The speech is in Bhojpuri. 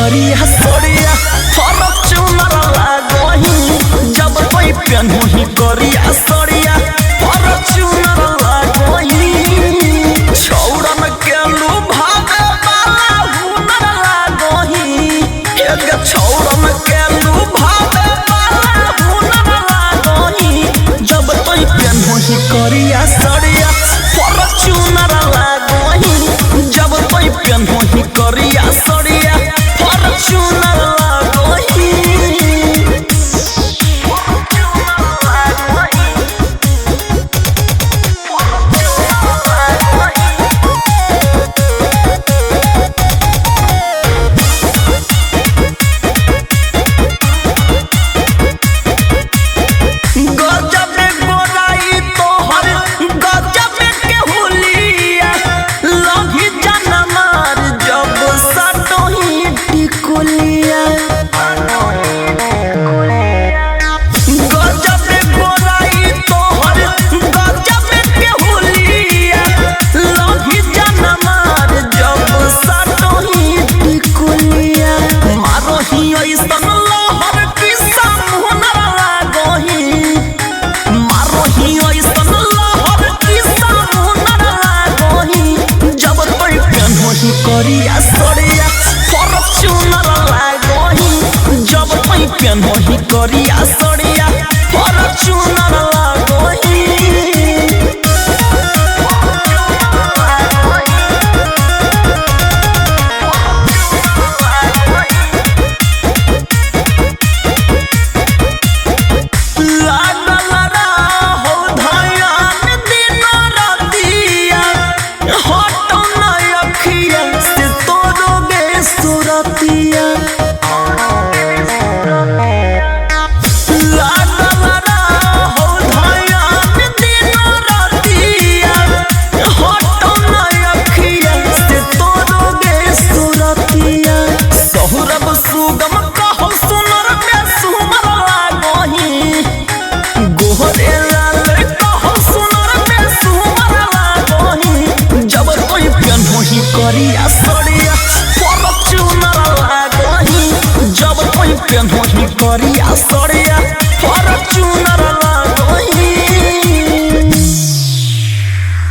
करिया सड़िया फॉर्च्यूनर लागही जब कोई पेन्ही करिया सड़िया फॉर्च्यूनर लागही छौड़न के लुभावे वाला हुनर लागही एक छौड़न के लुभावे वाला हुनर लागही जब कोई पेन्ही करिया सड़िया फॉर्च्यूनर लागही जब कोई पेन्ही करिया सड़िया फॉर्च्यूनर लागही गजब गोराई तोहर गजब के हुलिया लही जनमार जब सटोही टिकुलिया गजब गोराई तोहर गजब के हुलिया लही जनमार जब सटोही टिकुलिया मारोही ऐसन लहर की सामुनर लागही मारोही ऐसन लहर की सामुनर लागही जब कोई पेन्ही करिया सड़िया फॉर्च्यूनर लागही जब कोई पेन्ही करिया सड़िया फॉर्च्यूनर लागही लागल रहो धयान दिन रातिया हटो न अखिया से तोरोगे सुरतिया लागल रहो धयान दिन रातिया हटो न अखिया से तोरोगे सुरतिया सहुरब सुगम कहो सुनर में सुमर लागही गोहरे लाल कहो सुनर में सुमर लागही जब कोई पेन्ही करिया सड़िया फॉर्च्यूनर लागही जब कोई पेन्ही करिया सड़िया